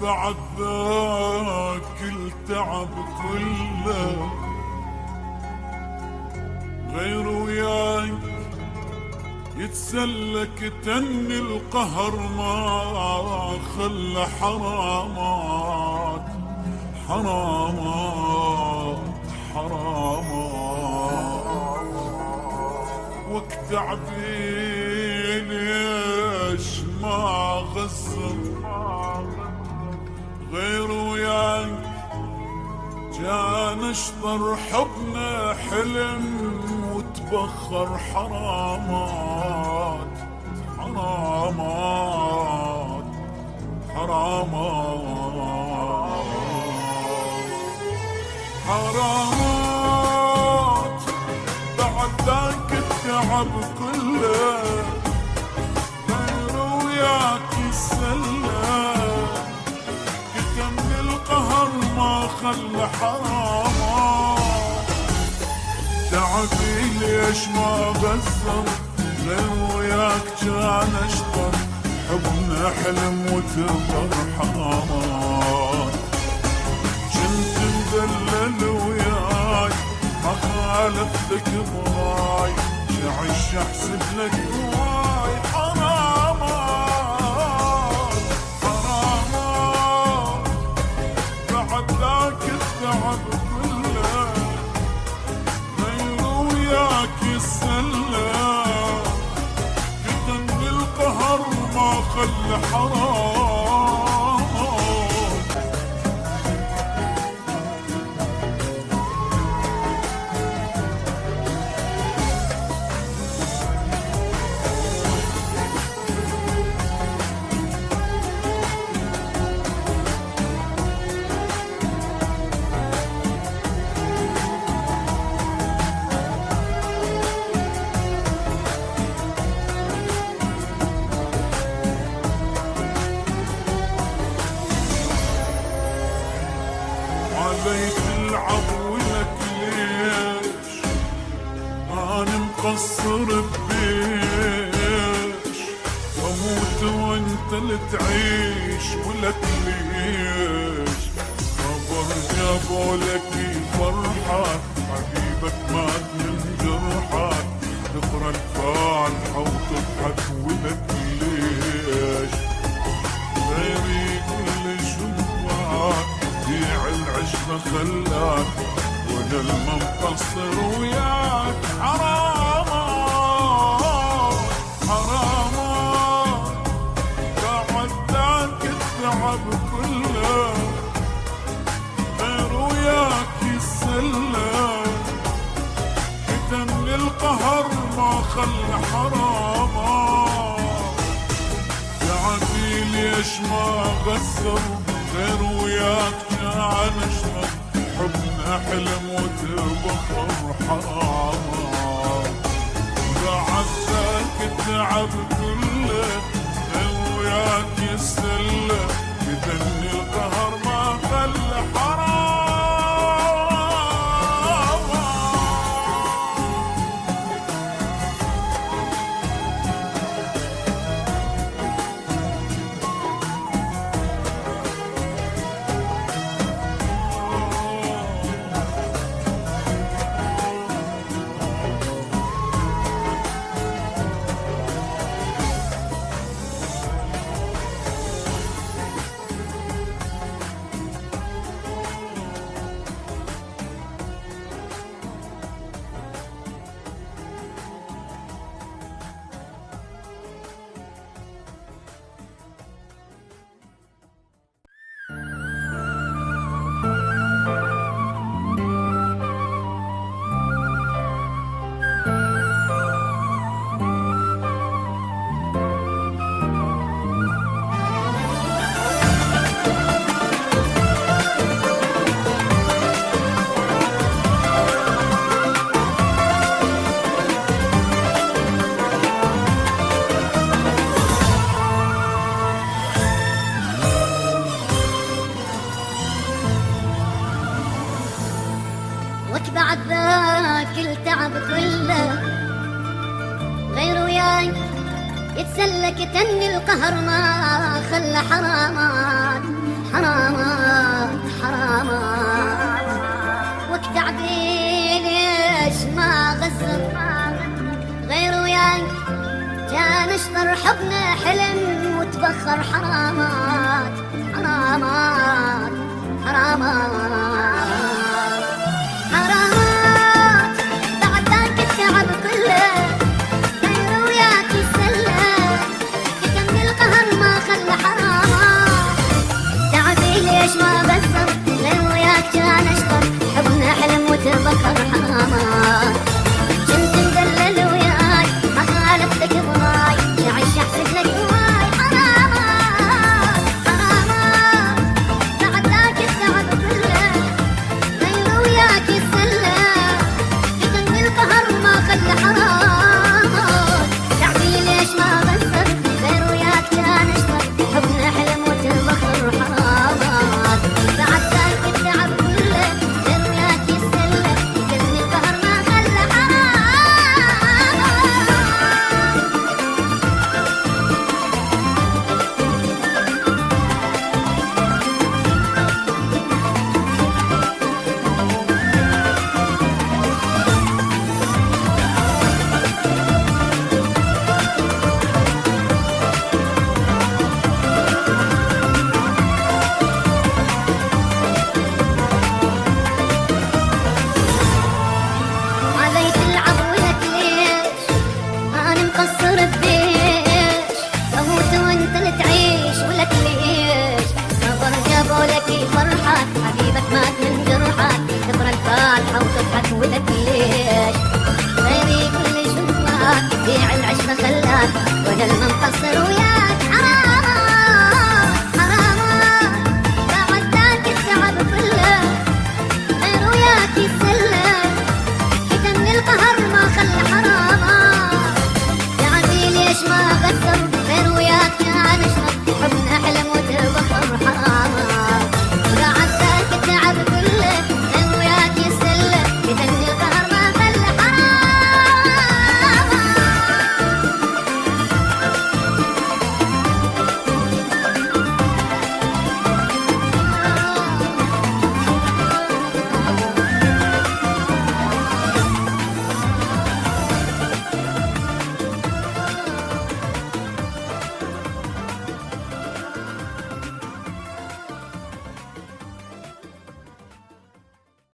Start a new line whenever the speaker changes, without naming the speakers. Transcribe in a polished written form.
بعد ذاك التعب كله غير وياك يتسلك تن القهر ما خلى حرامات حرامات حرامات وقت عبي ليش ما غزر غير وياك جان اشطر حبنا حلم وتبخر حرامات حرامات حرامات حرامات بعد ذاك التعب كله غير وياك يسلم كتم القهر ما خلى حرامات تعبي ليش ما غزر غير وياك كان اشطر حبنا حلم وتبر حرامات كنت مدلل وياي ما خالفتك براي شعش احسب لك هواي حرامات حرامات بعد ذاك التعب كله غير وياك يسلم كتم القهر ما خلى حرام علي تلعب ولك ليش أنا مقصر ببيش أموت وانت اللي تعيش ولك ليش خبر جابولك فرحة حبيبك مات من جرحك تقرا الفاتحة وتضحك ولك ليش غيري كل شباك بيع العشرة خلاك وانا المنقصر وياك حرامات حرامات بعد ذاك التعب كله غير وياك يسلم كتم القهر ما خلى حرامات تعبي ليش ما غسر غير وياك كان اشرب حبنا حلم وتبخر حرامات بعد ذاك التعب كله غير وياك يسلم بدني القهر ما خلى حرام
بعد ذاك التعب كله غير وياي يتسلك تني القهر ما خلى حرامات حرامات حرامات وقت عبيل ليش ما غزر غير وياي كان اشطر حبنا حلم وتبخر حرامات حرامات